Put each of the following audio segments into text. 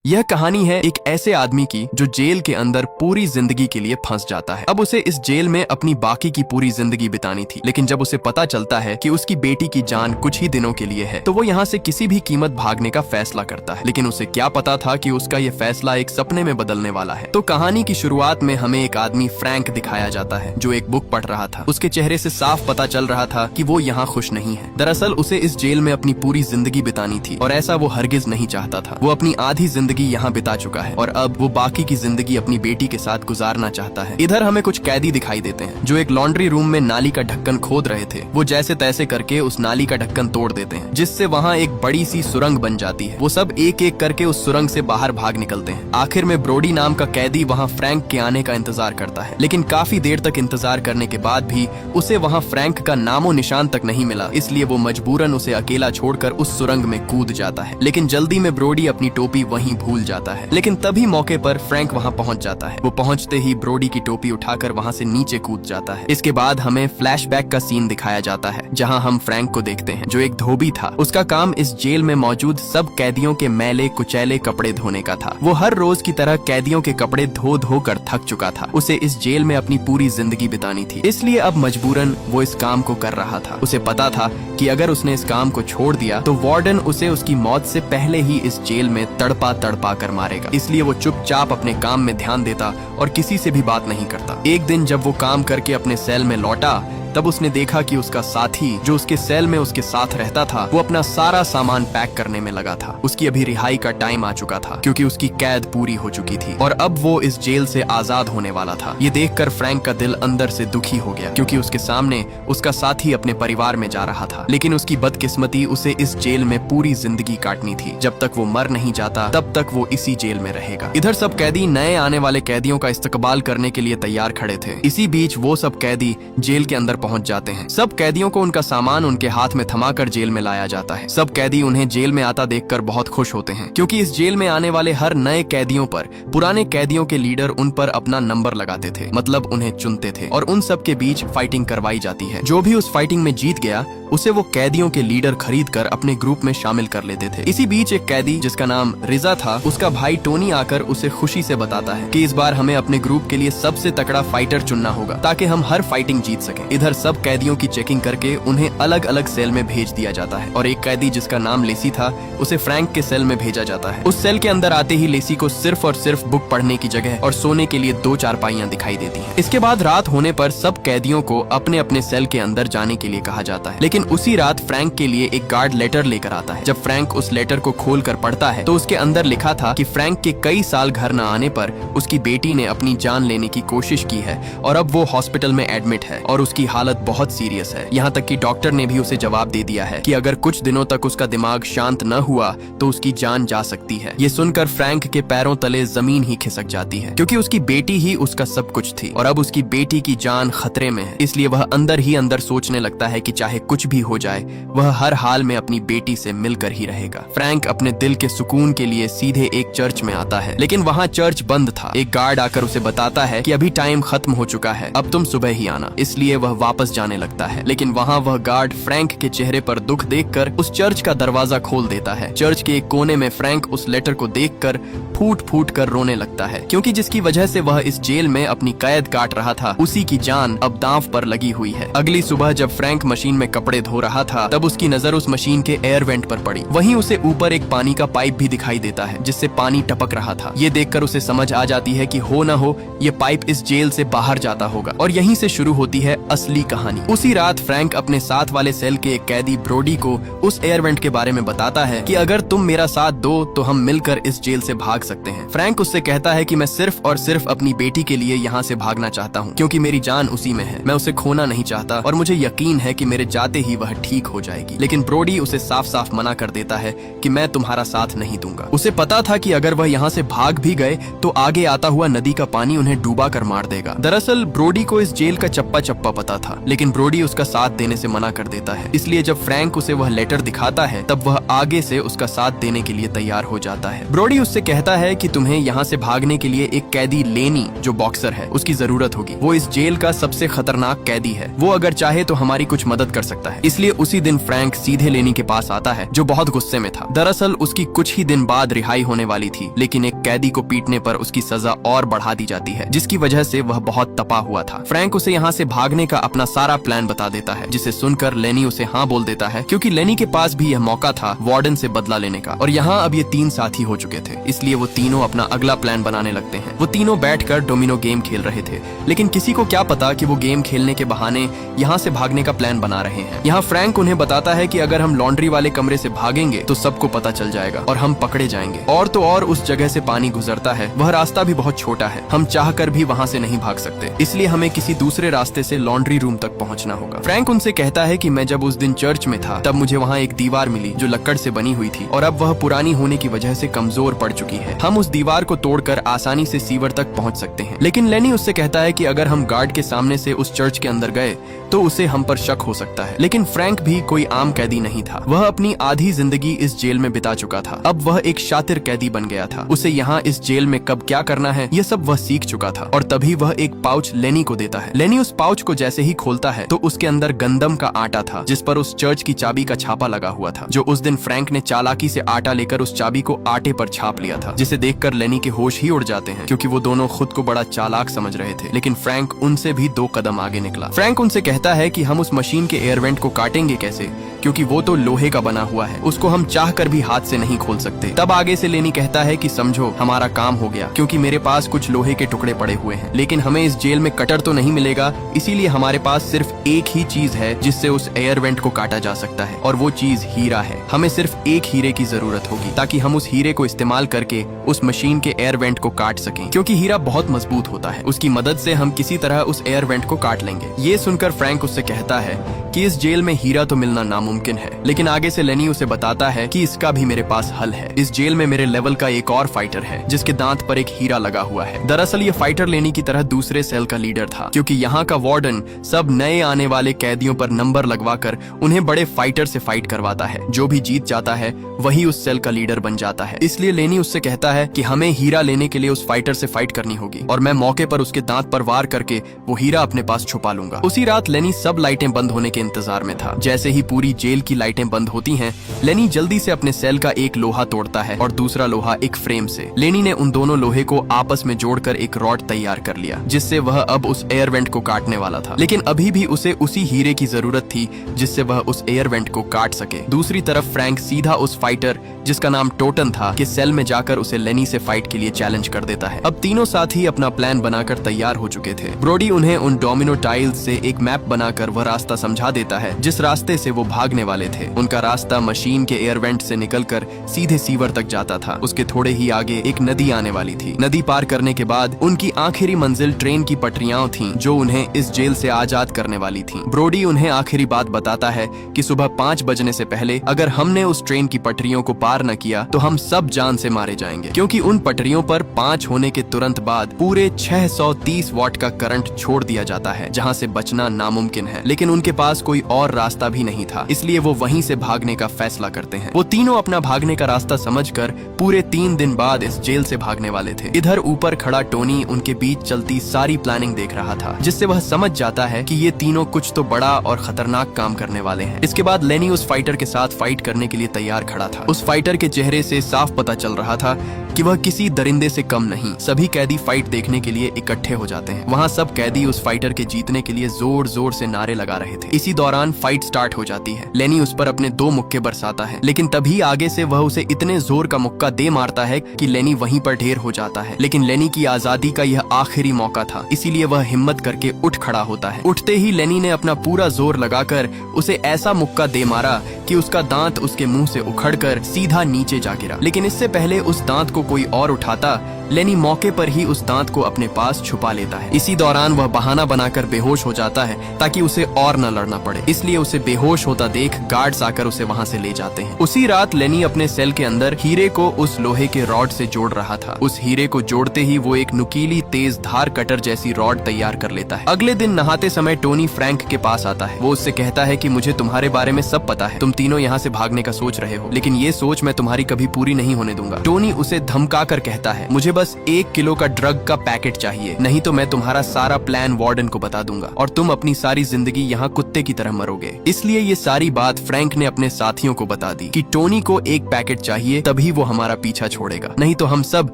यह कहानी है एक ऐसे आदमी की जो जेल के अंदर पूरी जिंदगी के लिए फंस जाता है। अब उसे इस जेल में अपनी बाकी की पूरी जिंदगी बितानी थी, लेकिन जब उसे पता चलता है कि उसकी बेटी की जान कुछ ही दिनों के लिए है तो वो यहाँ से किसी भी कीमत भागने का फैसला करता है। लेकिन उसे क्या पता था कि उसका ये फैसला एक सपने में बदलने वाला है। तो कहानी की शुरुआत में हमें एक आदमी फ्रैंक दिखाया जाता है जो एक बुक पढ़ रहा था। उसके चेहरे से साफ पता चल रहा था कि वो यहाँ खुश नहीं है। दरअसल उसे इस जेल में अपनी पूरी जिंदगी बितानी थी और ऐसा वो हरगिज नहीं चाहता था। वो अपनी आधी जिंदगी यहाँ बिता चुका है और अब वो बाकी की जिंदगी अपनी बेटी के साथ गुजारना चाहता है। इधर हमें कुछ कैदी दिखाई देते हैं जो एक लॉन्ड्री रूम में नाली का ढक्कन खोद रहे थे। वो जैसे तैसे करके उस नाली का ढक्कन तोड़ देते हैं जिससे वहाँ एक बड़ी सी सुरंग बन जाती है। वो सब एक एक करके उस सुरंग से बाहर भाग निकलते हैं। आखिर में ब्रोडी नाम का कैदी वहाँ फ्रैंक के आने का इंतजार करता है, लेकिन काफी देर तक इंतजार करने के बाद भी उसे वहाँ फ्रैंक का नामो निशान तक नहीं मिला। इसलिए वो मजबूरन उसे अकेला छोड़कर उस सुरंग में कूद जाता है। लेकिन जल्दी में ब्रोडी अपनी टोपी वहीं भूल जाता है। लेकिन तभी मौके पर फ्रैंक वहाँ पहुँच जाता है। वो पहुँचते ही ब्रोडी की टोपी उठाकर वहाँ से नीचे कूद जाता है। इसके बाद हमें फ्लैशबैक का सीन दिखाया जाता है जहाँ हम फ्रैंक को देखते हैं जो एक धोबी था। उसका काम इस जेल में मौजूद सब कैदियों के मैले कुचैले कपड़े धोने का था। वो हर रोज की तरह कैदियों के कपड़े धो धो कर थक चुका था। उसे इस जेल में अपनी पूरी जिंदगी बितानी थी, इसलिए अब मजबूरन वो इस काम को कर रहा था। उसे पता था कि अगर उसने इस काम को छोड़ दिया तो वार्डन उसे उसकी मौत से पहले ही इस जेल में तड़पा तड़पा कर मारेगा। इसलिए वो चुपचाप अपने काम में ध्यान देता और किसी से भी बात नहीं करता। एक दिन जब वो काम करके अपने सेल में लौटा तब उसने देखा कि उसका साथी जो उसके सेल में उसके साथ रहता था वो अपना सारा सामान पैक करने में लगा था। उसकी अभी रिहाई का टाइम आ चुका था क्योंकि उसकी कैद पूरी हो चुकी थी और अब वो इस जेल से आजाद होने वाला था। ये देखकर फ्रैंक का दिल अंदर से दुखी हो गया क्योंकि उसके सामने उसका साथी अपने परिवार में जा रहा था। लेकिन उसकी बदकिस्मती उसे इस जेल में पूरी जिंदगी काटनी थी। जब तक वो मर नहीं जाता तब तक वो इसी जेल में रहेगा। इधर सब कैदी नए आने वाले कैदियों का इस्तकबाल करने के लिए तैयार खड़े थे। इसी बीच वो सब कैदी जेल के अंदर पहुंच जाते हैं। सब कैदियों को उनका सामान उनके हाथ में थमाकर जेल में लाया जाता है। सब कैदी उन्हें जेल में आता देखकर बहुत खुश होते हैं क्योंकि इस जेल में आने वाले हर नए कैदियों पर पुराने कैदियों के लीडर उन पर अपना नंबर लगाते थे, मतलब उन्हें चुनते थे और उन सब के बीच फाइटिंग करवाई जाती है। जो भी उस फाइटिंग में जीत गया उसे वो कैदियों के लीडर खरीद कर अपने ग्रुप में शामिल कर लेते थे। इसी बीच एक कैदी जिसका नाम रिजा था, उसका भाई टोनी आकर उसे खुशी से बताता है कि इस बार हमें अपने ग्रुप के लिए सबसे तगड़ा फाइटर चुनना होगा ताकि हम हर फाइटिंग जीत सकें। इधर सब कैदियों की चेकिंग करके उन्हें अलग अलग सेल में भेज दिया जाता है और एक कैदी जिसका नाम लेसी था उसे फ्रैंक के सेल में भेजा जाता है। उस सेल के अंदर आते ही लेसी को सिर्फ और सिर्फ बुक पढ़ने की जगह और सोने के लिए 2 चारपाइयां दिखाई देती हैं। इसके बाद रात होने पर सब कैदियों को अपने अपने सेल के अंदर जाने के लिए कहा जाता है। लेकिन उसी रात फ्रैंक के लिए एक गार्ड लेटर लेकर आता है। जब फ्रैंक उस लेटर को खोल कर पढ़ता है तो उसके अंदर लिखा था कि फ्रैंक के कई साल घर न आने पर उसकी बेटी ने अपनी जान लेने की कोशिश की है और अब वो हॉस्पिटल में एडमिट है और उसकी हालत बहुत सीरियस है। यहाँ तक कि डॉक्टर ने भी उसे जवाब दे दिया है कि अगर कुछ दिनों तक उसका दिमाग शांत न हुआ तो उसकी जान जा सकती है। ये सुनकर फ्रैंक के पैरों तले जमीन ही खिसक जाती है क्योंकि उसकी बेटी ही उसका सब कुछ थी और अब उसकी बेटी की जान खतरे में है। इसलिए वह अंदर ही अंदर सोचने लगता है कि चाहे कुछ भी हो जाए वह हर हाल में अपनी बेटी से मिलकर ही रहेगा। फ्रैंक अपने दिल के सुकून के लिए सीधे एक चर्च में आता है, लेकिन वहाँ चर्च बंद था। एक गार्ड आकर उसे बताता है कि अभी टाइम खत्म हो चुका है, अब तुम सुबह ही आना। इसलिए वह वापस जाने लगता है, लेकिन वहाँ वह गार्ड फ्रैंक के चेहरे पर दुख देखकर उस चर्च का दरवाजा खोल देता है। चर्च के एक कोने में फ्रैंक उस लेटर को देखकर फूट फूट कर रोने लगता है क्योंकि जिसकी वजह से वह इस जेल में अपनी कैद काट रहा था उसी की जान अब दांव पर लगी हुई है। अगली सुबह जब फ्रैंक मशीन में कपड़े धो रहा था तब उसकी नजर उस मशीन के एयर वेंट पर पड़ी। वहीं उसे ऊपर एक पानी का पाइप भी दिखाई देता है जिससे पानी टपक रहा था। ये देखकर उसे समझ आ जाती है कि हो ना हो ये पाइप इस जेल से बाहर जाता होगा और यहीं से शुरू होती है असली कहानी। उसी रात फ्रैंक अपने साथ वाले सेल के एक कैदी ब्रोडी को उस एयर वेंट के बारे में बताता है कि अगर तुम मेरा साथ दो तो हम मिलकर इस जेल से भाग सकते हैं। फ्रैंक उससे कहता है कि मैं सिर्फ और सिर्फ अपनी बेटी के लिए यहाँ से भागना चाहता हूँ क्योंकि मेरी जान उसी में है। मैं उसे खोना नहीं चाहता और मुझे यकीन है कि मेरे जाते ही वह ठीक हो जाएगी। लेकिन ब्रोडी उसे साफ साफ मना कर देता है कि मैं तुम्हारा साथ नहीं दूंगा। उसे पता था कि अगर वह यहाँ से भाग भी गए तो आगे आता हुआ नदी का पानी उन्हें डूबा कर मार देगा। दरअसल ब्रोडी को इस जेल का चप्पा चप्पा पता था, लेकिन ब्रोडी उसका साथ देने से मना कर देता है। इसलिए जब फ्रैंक उसे वह लेटर दिखाता है तब वह आगे से उसका साथ देने के लिए तैयार हो जाता है। ब्रोडी उससे कहता है कि तुम्हें यहाँ से भागने के लिए एक कैदी लेनी जो बॉक्सर है उसकी जरूरत होगी। वो इस जेल का सबसे खतरनाक कैदी है, वो अगर चाहे तो हमारी कुछ मदद कर सकता है। है। इसलिए उसी दिन फ्रैंक सीधे लेनी के पास आता है, जो बहुत गुस्से में था। दरअसल उसकी कुछ ही दिन बाद रिहाई होने वाली थी, लेकिन एक कैदी को पीटने पर उसकी सजा और बढ़ा दी जाती है, जिसकी वजह से वह बहुत तपा हुआ था। फ्रैंक उसे यहाँ से भागने का अपना सारा प्लान बता देता है, जिसे सुनकर लेनी उसे हाँ बोल देता है, क्योंकि लेनी के पास भी यह मौका था वार्डन से बदला लेने का। और यहाँ अब ये 3 साथी हो चुके थे, इसलिए वो तीनों अपना अगला प्लान बनाने लगते हैं। वो तीनों बैठकर डोमिनो गेम खेल रहे थे, लेकिन किसी को क्या पता कि वो गेम खेलने के बहाने यहाँ से भागने का प्लान बना रहे हैं। यहाँ फ्रैंक उन्हें बताता है कि अगर हम लॉन्ड्री वाले कमरे से भागेंगे तो सबको पता चल जाएगा और हम पकड़े जाएंगे। और तो और उस जगह से पानी गुजरता है, वह रास्ता भी बहुत छोटा है, हम चाहकर भी वहाँ से नहीं भाग सकते, इसलिए हमें किसी दूसरे रास्ते से लॉन्ड्री रूम तक पहुँचना होगा। फ्रैंक उनसे कहता है कि मैं जब उस दिन चर्च में था तब मुझे वहाँ एक दीवार मिली जो लकड़ से बनी हुई थी, और अब वह पुरानी होने की वजह से कमजोर पड़ चुकी है। हम उस दीवार को तोड़कर आसानी से सीवर तक पहुँच सकते हैं। लेकिन लेनी उससे कहता है कि अगर हम गार्ड के सामने से उस चर्च के अंदर गए तो उसे हम पर शक हो सकता है। लेकिन फ्रैंक भी कोई आम कैदी नहीं था, वह अपनी आधी जिंदगी इस जेल में बिता चुका था। अब वह एक शातिर कैदी बन गया था। उसे यहाँ इस जेल में कब क्या करना है ये सब वह सीख चुका था। और तभी वह एक पाउच लेनी को देता है। लेनी उस पाउच को जैसे ही खोलता है तो उसके अंदर गंदम का आटा था, जिस पर उस चर्च की चाबी का छापा लगा हुआ था, जो उस दिन फ्रैंक ने चालाकी से आटा लेकर उस चाबी को आटे पर छाप लिया था, जिसे देखकर लेनी के होश ही उड़ जाते हैं, क्योंकि वो दोनों खुद को बड़ा चालाक समझ रहे थे। लेकिन फ्रैंक उनसे भी 2 कदम आगे निकला। फ्रैंक उनसे कहता है कि हम उस मशीन के एयर वेंट को काटेंगे कैसे, क्योंकि वो तो लोहे का बना हुआ है, उसको हम चाह कर भी हाथ से नहीं खोल सकते। तब आगे से लेनी कहता है कि समझो हमारा काम हो गया, क्योंकि मेरे पास कुछ लोहे के टुकड़े पड़े हुए हैं, लेकिन हमें इस जेल में कटर तो नहीं मिलेगा, इसीलिए हमारे पास सिर्फ एक ही चीज है जिससे उस एयर वेंट को काटा जा सकता है, और वो चीज हीरा है। हमें सिर्फ एक हीरे की जरूरत होगी ताकि हम उस हीरे को इस्तेमाल करके उस मशीन के एयर वेंट को काट सकें, क्योंकि हीरा बहुत मजबूत होता है। उसकी मदद से हम किसी तरह उस एयर वेंट को काट लेंगे। ये सुनकर फ्रैंक उससे कहता है कि इस जेल में हीरा तो मिलना नामुमकिन है, लेकिन आगे से लेनी उसे बताता है कि इसका भी मेरे पास हल है। इस जेल में मेरे लेवल का एक और फाइटर है जिसके दांत पर एक हीरा लगा हुआ है। दरअसल ये फाइटर लेनी की तरह दूसरे सेल का लीडर था, क्योंकि यहाँ का वार्डन सब नए आने वाले कैदियों पर नंबर लगवाकर उन्हें बड़े फाइटर से फाइट करवाता है। जो भी जीत जाता है वही उस सेल का लीडर बन जाता है। इसलिए लेनी उससे कहता है कि हमें हीरा लेने के लिए उस फाइटर से फाइट करनी होगी, और मैं मौके पर उसके दांत पर वार करके वो हीरा अपने पास छुपा लूंगा। उसी रात लेनी सब लाइटें बंद होने के इंतजार में था। जैसे ही पूरी जेल की लाइटें बंद होती हैं, लेनी जल्दी से अपने सेल का एक लोहा तोड़ता है और दूसरा लोहा एक फ्रेम से। लेनी ने उन दोनों लोहे को आपस में जोड़कर एक रॉड तैयार कर लिया, जिससे वह अब उस एयर वेंट को काटने वाला था। लेकिन अभी भी उसे उसी हीरे की जरूरत थी जिससे वह उस एयर वेंट को काट सके। दूसरी तरफ फ्रैंक सीधा उस फाइटर, जिसका नाम टोटन था, के सेल में जाकर उसे लेनी से फाइट के लिए चैलेंज कर देता है। अब तीनों साथी अपना प्लान बनाकर तैयार हो चुके थे। ब्रोडी उन्हें उन डोमिनो टाइल्स से एक मैप बनाकर वह रास्ता समझा देता है जिस रास्ते से वो भागने वाले थे। उनका रास्ता मशीन के एयर वेंट से निकलकर सीधे सीवर तक जाता था। उसके थोड़े ही आगे एक नदी आने वाली थी। नदी पार करने के बाद उनकी आखिरी मंजिल ट्रेन की पटरियां थीं, जो उन्हें इस जेल से आजाद करने वाली थीं। ब्रोडी उन्हें आखिरी बात बताता है कि सुबह 5 बजने से पहले अगर हमने उस ट्रेन की पटरियों को पार न किया तो हम सब जान से मारे जाएंगे, क्योंकि उन पटरियों पर 5 होने के तुरंत बाद पूरे 630 वॉट का करंट छोड़ दिया जाता है, जहाँ से बचना नामुमकिन है। लेकिन उनके पास कोई और रास्ता भी नहीं था, इसलिए वो वहीं से भागने का फैसला करते हैं। वो तीनों अपना भागने का रास्ता समझकर पूरे 3 दिन बाद इस जेल से भागने वाले थे। इधर ऊपर खड़ा टोनी उनके बीच चलती सारी प्लानिंग देख रहा था, जिससे वह समझ जाता है कि ये तीनों कुछ तो बड़ा और खतरनाक काम करने वाले हैं। इसके बाद लेनी उस फाइटर के साथ फाइट करने के लिए तैयार खड़ा था। उस फाइटर के चेहरे से साफ पता चल रहा था कि वह किसी दरिंदे से कम नहीं। सभी कैदी फाइट देखने के लिए इकट्ठे हो जाते हैं। वहाँ सब कैदी उस फाइटर के जीतने के लिए जोर जोर से नारे लगा रहे थे। इसी दौरान फाइट स्टार्ट हो जाती है। लेनी उस पर अपने 2 मुक्के बरसाता है, लेकिन तभी आगे से वह उसे इतने जोर का मुक्का दे मारता है कि लेनी वहीं पर ढेर हो जाता है। लेकिन लेनी की आजादी का यह आखिरी मौका था, इसीलिए वह हिम्मत करके उठ खड़ा होता है। उठते ही लेनी ने अपना पूरा जोर लगाकर उसे ऐसा मुक्का दे मारा कि उसका दांत उसके मुंह से उखड़कर सीधा नीचे जा गिरा। लेकिन इससे पहले उस दांत को कोई और उठाता, लेनी मौके पर ही उस दांत को अपने पास छुपा लेता है। इसी दौरान वह बहाना बनाकर बेहोश हो जाता है ताकि उसे और न लड़ना पड़े। इसलिए उसे बेहोश होता देख गार्ड्स आकर उसे वहां से ले जाते हैं। उसी रात लेनी अपने सेल के अंदर हीरे को उस लोहे के रॉड से जोड़ रहा था। उस हीरे को जोड़ते ही वो एक नुकीली तेज धार कटर जैसी रॉड तैयार कर लेता है। अगले दिन नहाते समय टोनी फ्रैंक के पास आता है। वो उससे कहता है कि मुझे तुम्हारे बारे में सब पता है, तुम तीनों यहाँ से भागने का सोच रहे हो, लेकिन ये सोच मैं तुम्हारी कभी पूरी नहीं होने दूंगा। टोनी उसे धमका कर कहता है, मुझे बस 1 किलो का ड्रग का पैकेट चाहिए, नहीं तो मैं तुम्हारा सारा प्लान वार्डन को बता दूंगा और तुम अपनी सारी जिंदगी यहाँ कुत्ते की तरह मरोगे। इसलिए ये सारी बात फ्रैंक ने अपने साथियों को बता दी कि टोनी को 1 पैकेट चाहिए, तभी वो हमारा पीछा छोड़ेगा, नहीं तो हम सब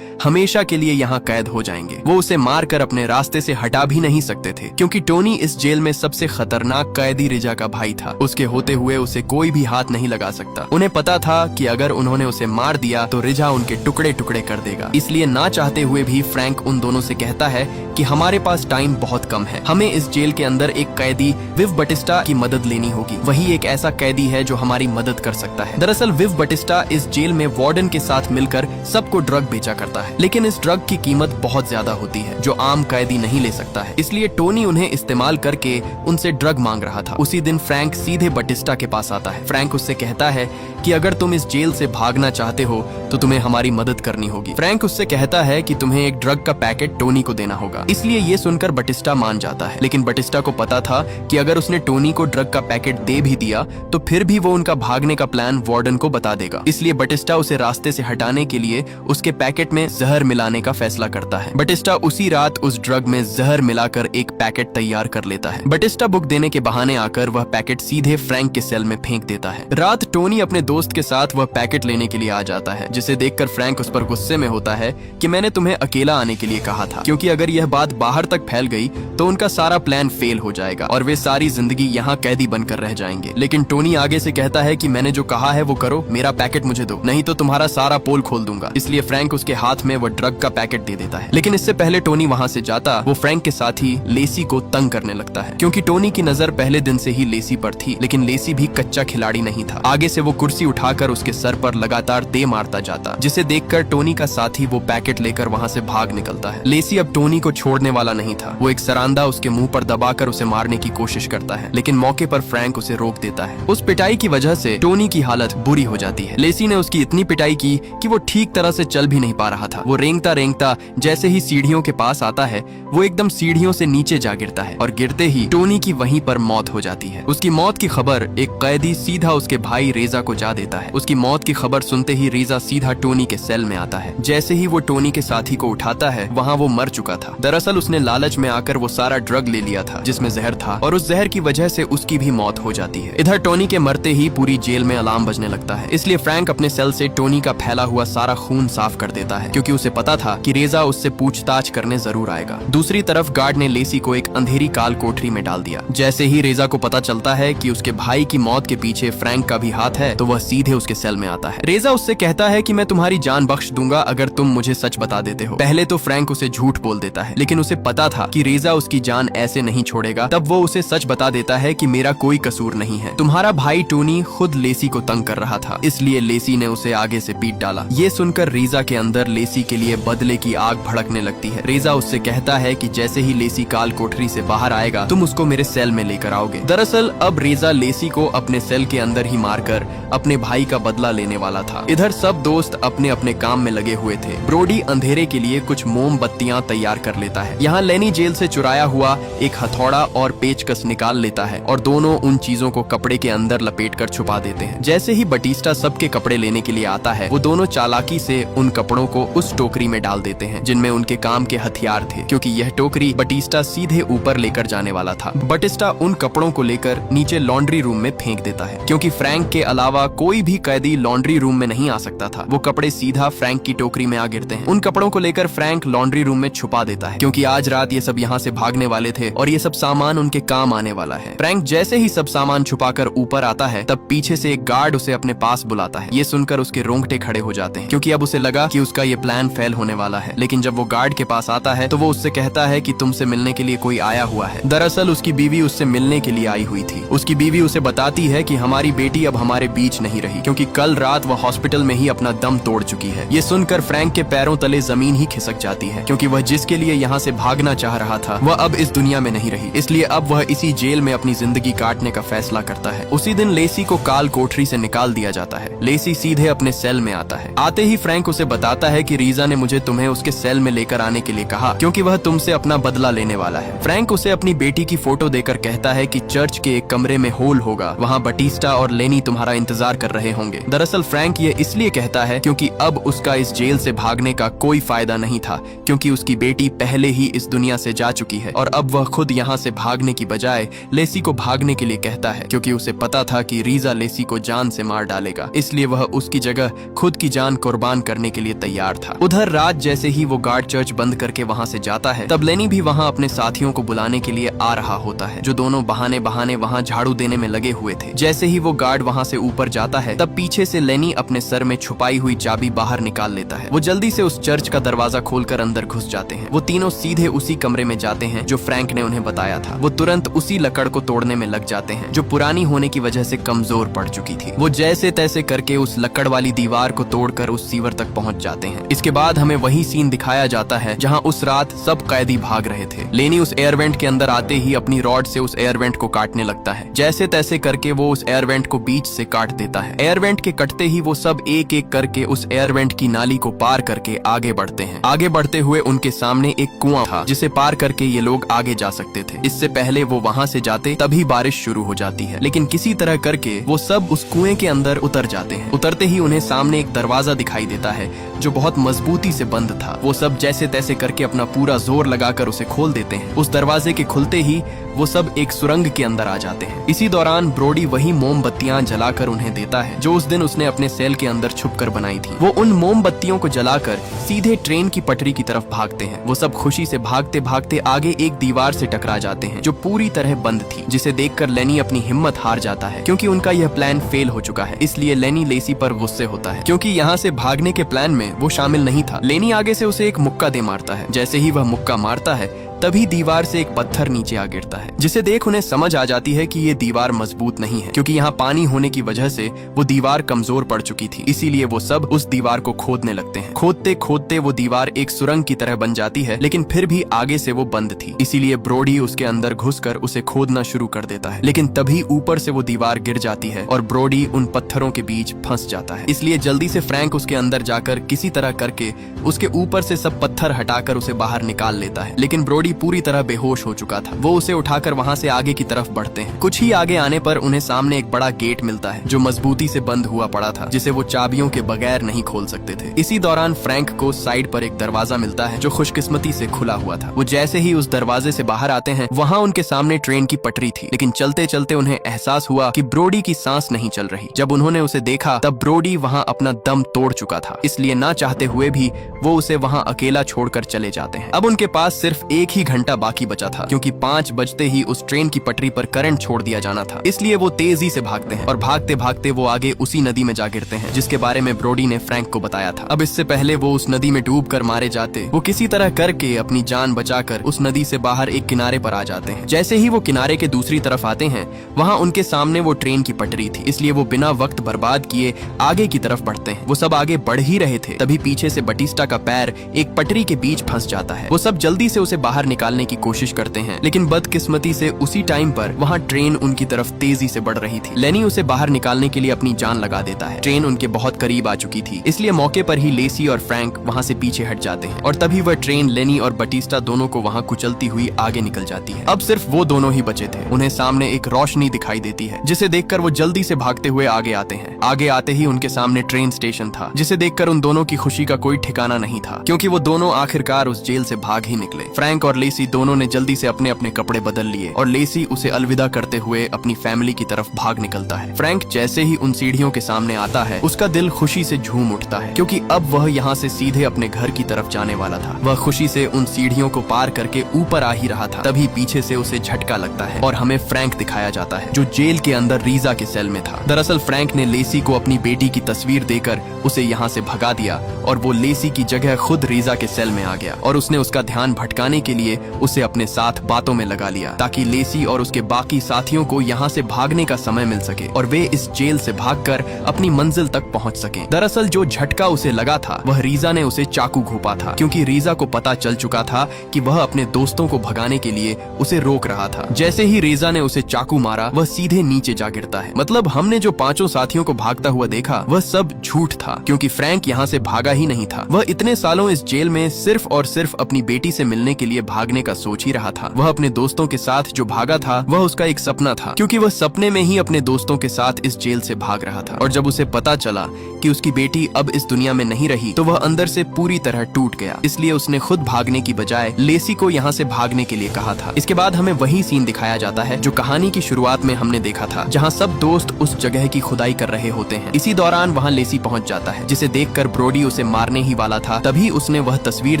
हमेशा के लिए यहाँ कैद हो जाएंगे। वो उसे मारकर अपने रास्ते से हटा भी नहीं सकते थे, क्योंकि टोनी इस जेल में सबसे खतरनाक कैदी रिजा का भाई था। उसके होते हुए उसे कोई भी हाथ नहीं लगा सकता। उन्हें पता था कि अगर उन्होंने उसे मार दिया तो रिजा उनके टुकड़े टुकड़े कर देगा। इसलिए ना चाहते हुए भी फ्रैंक उन दोनों से कहता है कि हमारे पास टाइम बहुत कम है, हमें इस जेल के अंदर एक कैदी विव बटिस्टा की मदद लेनी होगी। वही एक ऐसा कैदी है जो हमारी मदद कर सकता है। दरअसल विव बटिस्टा इस जेल में वार्डन के साथ मिलकर सबको ड्रग बेचा करता है, लेकिन इस ड्रग की कीमत बहुत ज्यादा होती है जो आम कैदी नहीं ले सकता है। इसलिए टोनी उन्हें इस्तेमाल करके उनसे ड्रग मांग रहा था। उसी दिन फ्रैंक सीधे बटिस्टा के पास आता है। फ्रैंक उससे कहता है कि अगर तुम इस जेल से भागना चाहते हो तो तुम्हें हमारी मदद करनी होगी। फ्रैंक उससे कहता है कि तुम्हें एक ड्रग का पैकेट टोनी को देना होगा। इसलिए ये सुनकर बटिस्टा मान जाता है, लेकिन बटिस्टा को पता था कि अगर उसने टोनी को ड्रग का पैकेट दे भी दिया तो फिर भी वो उनका भागने का प्लान वार्डन को बता देगा। इसलिए बटिस्टा उसे रास्ते से हटाने के लिए उसके पैकेट में जहर मिलाने का फैसला करता है। बटिस्टा उसी रात उस ड्रग में जहर मिलाकर एक पैकेट तैयार कर लेता है। बटिस्टा बुक देने के बहाने आकर वह पैकेट सीधे फ्रैंक के सेल में फेंक देता है। रात टोनी अपने दोस्त के साथ वह पैकेट लेने के लिए आ जाता है, जिसे देखकर फ्रैंक उस पर गुस्से में होता है कि मैंने तुम्हें अकेला आने के लिए कहा था, क्योंकि अगर यह बात बाहर तक फैल गई तो उनका सारा प्लान फेल हो जाएगा और वे सारी जिंदगी यहाँ कैदी बनकर रह जाएंगे। लेकिन टोनी आगे से कहता है कि मैंने जो कहा है वो करो, मेरा पैकेट मुझे दो, नहीं तो तुम्हारा सारा पोल खोल दूंगा। इसलिए फ्रैंक उसके हाथ में वो ड्रग का पैकेट दे देता है। लेकिन इससे पहले टोनी वहाँ से जाता, वो फ्रैंक के साथ ही लेसी को तंग करने लगता है, क्योंकि टोनी की नजर पहले दिन से ही लेसी पर थी। लेकिन लेसी भी कच्चा खिलाड़ी नहीं था। आगे से वो कुर्सी उठाकर उसके सर पर लगातार दे मारता जाता, जिसे देखकर टोनी का साथी वो पैकेट लेकर वहाँ से भाग निकलता है। लेसी अब टोनी को छोड़ने वाला नहीं था। वो एक सरांदा उसके मुंह पर दबाकर उसे मारने की कोशिश करता है, लेकिन मौके पर फ्रैंक उसे रोक देता है। उस पिटाई की वजह से टोनी की हालत बुरी हो जाती है। लेसी ने उसकी इतनी पिटाई की कि वो ठीक तरह से चल भी नहीं पा रहा था। वो रेंगता रेंगता जैसे ही सीढ़ियों के पास आता है, वो एकदम सीढ़ियों से नीचे जा गिरता है और गिरते ही टोनी की वहीं पर मौत हो जाती है। उसकी मौत की खबर एक कैदी सीधा उसके भाई रेजा को जा देता है। उसकी मौत की खबर सुनते ही रेजा सीधा टोनी के सेल में आता है। जैसे ही वो टोनी के साथी को उठाता है, वहाँ वो मर चुका था। दरअसल उसने लालच में आकर वो सारा ड्रग ले लिया था जिसमें जहर था, और उस जहर की वजह से उसकी भी मौत हो जाती है। इधर टोनी के मरते ही पूरी जेल में अलार्म बजने लगता है। इसलिए फ्रैंक अपने सेल से टोनी का फैला हुआ सारा खून साफ कर देता है, क्योंकि उसे पता था कि रेजा उससे पूछताछ करने जरूर आएगा। दूसरी तरफ गार्ड ने लेसी को एक अंधेरी काल कोठरी में डाल दिया। जैसे ही रेजा को पता चलता है कि उसके भाई की मौत के पीछे फ्रैंक का भी हाथ है, तो वह सीधे उसके सेल में आता है। रेजा उससे कहता है कि मैं तुम्हारी जान बख्श दूंगा अगर तुम मुझे सच बता देते हो। पहले तो फ्रैंक उसे झूठ बोल देता है, लेकिन उसे पता था कि रेजा उसकी जान ऐसे नहीं छोड़ेगा। तब वो उसे सच बता देता है कि मेरा कोई कसूर नहीं है, तुम्हारा भाई टोनी खुद लेसी को तंग कर रहा था, इसलिए लेसी ने उसे आगे से पीट डाला। ये सुनकर रेजा के अंदर लेसी के लिए बदले की आग भड़कने लगती है। रेजा उससे कहता है कि जैसे ही लेसी काल कोठरी से बाहर आएगा, तुम उसको मेरे सेल में लेकर आओगे। दरअसल अब रेजा लेसी को अपने सेल के अंदर ही मारकर अपने भाई का बदला लेने वाला था। इधर सब दोस्त अपने अपने काम में लगे हुए थे। ब्रोडी अंधेरे के लिए कुछ मोमबत्तियां तैयार कर लेता है। यहाँ लेनी जेल से चुराया हुआ एक हथौड़ा और पेचकस निकाल लेता है और दोनों उन चीजों को कपड़े के अंदर लपेटकर छुपा देते हैं। जैसे ही बटिस्टा सबके कपड़े लेने के लिए आता है, वो दोनों चालाकी से उन कपड़ों को उस टोकरी में डाल देते हैं जिनमें उनके काम के हथियार थे, क्योंकि यह टोकरी बटिस्टा सीधे ऊपर लेकर जाने वाला था। बटिस्टा उन कपड़ों को लेकर नीचे लॉन्ड्री रूम में फेंक देता है, क्योंकि फ्रैंक के अलावा कोई भी कैदी लॉन्ड्री रूम में नहीं आ सकता था। वो कपड़े सीधा फ्रैंक की टोकरी में आ गिरते हैं। उन कपड़ों को लेकर फ्रैंक लॉन्ड्री रूम में छुपा देता है, क्योंकि आज रात ये सब यहाँ से भागने वाले थे और ये सब सामान उनके काम आने वाला है। फ्रैंक जैसे ही सब सामान छुपाकर ऊपर आता है, तब पीछे से एक गार्ड उसे अपने पास बुलाता है। ये सुनकर उसके रोंगटे खड़े हो जाते हैं, क्योंकि अब उसे लगा कि उसका ये प्लान फेल होने वाला है। लेकिन जब वो गार्ड के पास आता है तो वो उससे कहता है कि तुमसे मिलने के लिए कोई आया हुआ है। दरअसल उसकी बीवी उससे मिलने के लिए आई हुई थी। उसकी बीवी उसे बताती है कि हमारी बेटी अब हमारे बीच नहीं रही, क्योंकि कल रात वह हॉस्पिटल में ही अपना दम तोड़ चुकी है। ये सुनकर फ्रैंक के पैरों तले जमीन ही खिसक जाती है, क्योंकि वह जिसके लिए यहाँ से भागना चाह रहा था वह अब इस दुनिया में नहीं रही। इसलिए अब वह इसी जेल में अपनी जिंदगी काटने का फैसला करता है। उसी दिन लेसी को काल कोठरी से निकाल दिया जाता है। लेसी सीधे अपने सेल में आता है। आते ही फ्रैंक उसे बताता है कि रीजा ने मुझे तुम्हें उसके सेल में लेकर आने के लिए कहा, क्योंकि वह तुमसे अपना बदला लेने वाला है। फ्रैंक उसे अपनी बेटी की फोटो देकर कहता है कि चर्च के एक कमरे में होल होगा, वहाँ बटिस्टा बेटा और लेनी तुम्हारा इंतजार कर रहे होंगे। दरअसल फ्रैंक ये इसलिए कहता है क्योंकि अब उसका इस जेल से भागने का कोई फायदा नहीं था, क्योंकि उसकी बेटी पहले ही इस दुनिया से जा चुकी है और अब वह खुद यहाँ से भागने की बजाय लेसी को भागने के लिए कहता है, क्योंकि उसे पता था कि रीजा लेसी को जान से मार डालेगा, इसलिए वह उसकी जगह खुद की जान कुर्बान करने के लिए तैयार था। उधर रात जैसे ही वो गार्ड चर्च बंद करके वहाँ से जाता है, तब लेनी भी वहाँ अपने साथियों को बुलाने के लिए आ रहा होता है, जो दोनों बहाने बहाने वहाँ झाड़ू देने में लगे हुए थे। जैसे ही वो गार्ड वहाँ से ऊपर जाता है, तब पीछे से लेनी अपने सर में छुपाई हुई चाबी बाहर निकाल लेता है। वो जल्दी से उस चर्च का दरवाजा खोलकर अंदर घुस जाते हैं। वो तीनों सीधे उसी कमरे में जाते हैं जो फ्रैंक ने उन्हें बताया था। वो तुरंत उसी लकड़ को तोड़ने में लग जाते हैं, जो पुरानी होने की वजह से कमजोर पड़ चुकी थी। वो जैसे तैसे करके उस लकड़ वाली दीवार को तोड़कर उस सीवर तक पहुंच जाते हैं। इसके बाद हमें वही सीन दिखाया जाता है जहां उस रात सब कैदी भाग रहे थे। लेनी उस एयर वेंट के अंदर आते ही अपनी रॉड से उस एयर वेंट को काटने लगता है। जैसे तैसे करके वो उस एयर वेंट को बीच से काट देता है। एयर वेंट के कटते ही वो सब एक एक करके उस एयर वेंट की नाली को पार करके आगे बढ़ते हैं। आगे बढ़ते हुए उनके सामने एक कुआं था, जिसे पार करके ये लोग आगे जा सकते थे। इससे पहले वो वहाँ से जाते तभी बारिश शुरू हो जाती है, लेकिन किसी तरह करके वो सब उस कुएं के अंदर उतर जाते हैं। उतरते ही उन्हें सामने एक दरवाजा दिखाई देता है जो बहुत मजबूती से बंद था। वो सब जैसे तैसे करके अपना पूरा जोर लगाकर उसे खोल देते हैं। उस दरवाजे के खुलते ही वो सब एक सुरंग के अंदर आ जाते हैं। इसी दौरान ब्रोडी वही मोमबत्तियां जलाकर उन्हें देता है जो उस दिन उसने अपने सेल के अंदर छुपकर बनाई थी। वो उन मोमबत्तियों को जलाकर सीधे ट्रेन की पटरी की तरफ भागते हैं। वो सब खुशी से भागते भागते आगे एक दीवार से टकरा जाते हैं जो पूरी तरह बंद थी, जिसे देखकर लेनी अपनी हिम्मत हार जाता है, क्योंकि उनका यह प्लान फेल हो चुका है। इसलिए लेनी लेसी पर गुस्से होता है, क्योंकि यहाँ से भागने के प्लान में वो शामिल नहीं था। लेनी आगे से उसे एक मुक्का दे मारता है। जैसे ही वह मुक्का मारता है, तभी दीवार से एक पत्थर नीचे आ गिरता है, जिसे देख उन्हें समझ आ जाती है कि ये दीवार मजबूत नहीं है, क्योंकि यहाँ पानी होने की वजह से वो दीवार कमजोर पड़ चुकी थी। इसीलिए वो सब उस दीवार को खोदने लगते हैं। खोदते खोदते वो दीवार एक सुरंग की तरह बन जाती है, लेकिन फिर भी आगे से वो बंद थी। इसीलिए ब्रोडी उसके अंदर घुसकर उसे खोदना शुरू कर देता है, लेकिन तभी ऊपर से वो दीवार गिर जाती है और ब्रोडी उन पत्थरों के बीच फंस जाता है। इसलिए जल्दी से फ्रैंक उसके अंदर जाकर किसी तरह करके उसके ऊपर से सब पत्थर हटाकर उसे बाहर निकाल लेता है, लेकिन ब्रोडी पूरी तरह बेहोश हो चुका था। वो उसे उठाकर वहाँ से आगे की तरफ बढ़ते हैं। कुछ ही आगे आने पर उन्हें सामने एक बड़ा गेट मिलता है जो मजबूती से बंद हुआ पड़ा था, जिसे वो चाबियों के बगैर नहीं खोल सकते थे। इसी दौरान फ्रैंक को साइड पर एक दरवाजा मिलता है जो खुशकिस्मती से खुला हुआ था। वो जैसे ही उस दरवाजे से बाहर आते हैं, वहाँ उनके सामने ट्रेन की पटरी थी, लेकिन चलते चलते उन्हें एहसास हुआ कि ब्रोडी की सांस नहीं चल रही। जब उन्होंने उसे देखा, तब ब्रोडी वहाँ अपना दम तोड़ चुका था। इसलिए ना चाहते हुए भी वो उसे वहाँ अकेला छोड़कर चले जाते हैं। अब उनके पास सिर्फ एक ही घंटा बाकी बचा था, क्योंकि 5 बजते ही उस ट्रेन की पटरी पर करंट छोड़ दिया जाना था। इसलिए वो तेजी से भागते हैं और भागते भागते वो आगे उसी नदी में जा गिरते हैं जिसके बारे में ब्रोडी ने फ्रैंक को बताया था। अब इससे पहले वो उस नदी में डूब कर मारे जाते, वो किसी तरह करके अपनी जान बचाकर उस नदी से बाहर एक किनारे पर आ जाते हैं। जैसे ही वो किनारे के दूसरी तरफ आते हैं, वहाँ उनके सामने वो ट्रेन की पटरी थी। इसलिए वो बिना वक्त बर्बाद किए आगे की तरफ बढ़ते हैं। वो सब आगे बढ़ ही रहे थे, तभी पीछे से बटिस्टा का पैर एक पटरी के बीच फंस जाता है। वो सब जल्दी से उसे बाहर निकालने की कोशिश करते हैं, लेकिन बदकिस्मती से उसी टाइम पर वहाँ ट्रेन उनकी तरफ तेजी से बढ़ रही थी। लेनी उसे बाहर निकालने के लिए अपनी जान लगा देता है। ट्रेन उनके बहुत करीब आ चुकी थी, इसलिए मौके पर ही लेसी और फ्रैंक वहाँ से पीछे हट जाते हैं और तभी वह ट्रेन लेनी और बटिस्टा दोनों को वहाँ कुचलती हुई आगे निकल जाती है। अब सिर्फ वो दोनों ही बचे थे। उन्हें सामने एक रोशनी दिखाई देती है, जिसे देखकर वो जल्दी से भागते हुए आगे आते हैं। आगे आते ही उनके सामने ट्रेन स्टेशन था, जिसे देखकर उन दोनों की खुशी का कोई ठिकाना नहीं था, क्योंकि वो दोनों आखिरकार उस जेल से भाग ही निकले। फ्रैंक और लेसी दोनों ने जल्दी से अपने अपने कपड़े बदल लिए और लेसी उसे अलविदा करते हुए अपनी फैमिली की तरफ भाग निकलता है। फ्रैंक जैसे ही उन सीढ़ियों के सामने आता है, उसका दिल खुशी से झूम उठता है, क्योंकि अब वह यहाँ से सीधे अपने घर की तरफ जाने वाला था। वह खुशी से उन सीढ़ियों को पार करके ऊपर आ ही रहा था, तभी पीछे से उसे झटका लगता है और हमें फ्रैंक दिखाया जाता है, जो जेल के अंदर रीजा के सेल में था। दरअसल फ्रैंक ने लेसी को अपनी बेटी की तस्वीर देकर उसे यहाँ से भगा दिया और वो लेसी की जगह खुद रीजा के सेल में आ गया और उसने उसका ध्यान भटकाने के लिए उसे अपने साथ बातों में लगा लिया, ताकि लेसी और उसके बाकी साथियों को यहाँ से भागने का समय मिल सके और वे इस जेल से भागकर अपनी मंजिल तक पहुँच सके। दरअसल जो झटका उसे लगा था, वह रीजा ने उसे चाकू घोंपा था, क्योंकि रीजा को पता चल चुका था कि वह अपने दोस्तों को भगाने के लिए उसे रोक रहा था। जैसे ही रीजा ने उसे चाकू मारा, वह सीधे नीचे जा गिरता है। मतलब हमने जो 5 साथियों को भागता हुआ देखा, वह सब झूठ था, क्योंकि फ्रैंक यहाँ से भागा ही नहीं था। वह इतने सालों इस जेल में सिर्फ और सिर्फ अपनी बेटी से मिलने के लिए भागने का सोच ही रहा था। वह अपने दोस्तों के साथ जो भागा था वह उसका एक सपना था, क्योंकि वह सपने में ही अपने दोस्तों के साथ इस जेल से भाग रहा था। और जब उसे पता चला कि उसकी बेटी अब इस दुनिया में नहीं रही तो वह अंदर से पूरी तरह टूट गया। इसलिए उसने खुद भागने की बजाय लेसी को यहाँ से भागने के लिए कहा था। इसके बाद हमें वही सीन दिखाया जाता है जो कहानी की शुरुआत में हमने देखा था, जहाँ सब दोस्त उस जगह की खुदाई कर रहे होते हैं। इसी दौरान वहाँ लेसी पहुंच जाता है, जिसे देखकर ब्रोडी उसे मारने ही वाला था। तभी उसने वह तस्वीर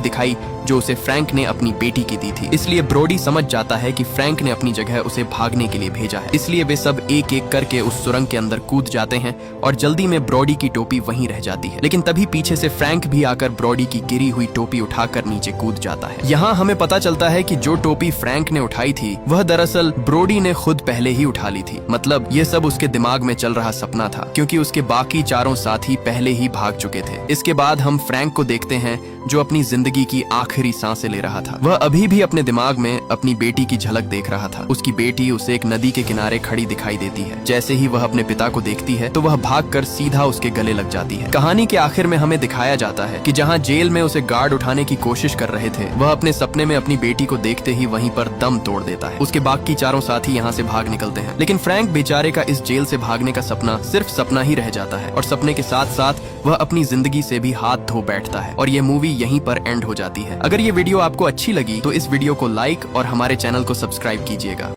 दिखाई जो उसे फ्रैंक ने अपनी बेटी की दी थी। इसलिए ब्रोडी समझ जाता है कि फ्रैंक ने अपनी जगह उसे भागने के लिए भेजा है। इसलिए वे सब एक एक करके उस सुरंग के अंदर कूद जाते हैं और जल्दी में ब्रोडी की टोपी वहीं रह जाती है। लेकिन तभी पीछे से फ्रैंक भी आकर ब्रोडी की गिरी हुई टोपी उठाकर नीचे कूद जाता है। यहाँ हमें पता चलता है कि जो टोपी फ्रैंक ने उठाई थी वह दरअसल ब्रोडी ने खुद पहले ही उठा ली थी। मतलब ये सब उसके दिमाग में चल रहा सपना था, क्योंकि उसके बाकी चारों साथी पहले ही भाग चुके थे। इसके बाद हम फ्रैंक को देखते हैं जो अपनी जिंदगी की आखिरी सांसें ले रहा था। वह अभी भी अपने दिमाग में अपनी बेटी की झलक देख रहा था। उसकी बेटी उसे एक नदी के किनारे खड़ी दिखाई देती है। जैसे ही वह अपने पिता को देखती है तो वह भागकर सीधा उसके गले लग जाती है। कहानी के आखिर में हमें दिखाया जाता है कि जहाँ जेल में उसे गार्ड उठाने की कोशिश कर रहे थे, वह अपने सपने में अपनी बेटी को देखते ही वहीं पर दम तोड़ देता है। उसके बाकी चारों साथी यहाँ से भाग निकलते हैं, लेकिन फ्रैंक बेचारे का इस जेल से भागने का सपना सिर्फ सपना ही रह जाता है और सपने के साथ साथ वह अपनी जिंदगी से भी हाथ धो बैठता है और ये मूवी यहीं पर एंड हो जाती है। अगर ये वीडियो आपको अच्छी लगी तो इस वीडियो को लाइक और हमारे चैनल को सब्सक्राइब कीजिएगा।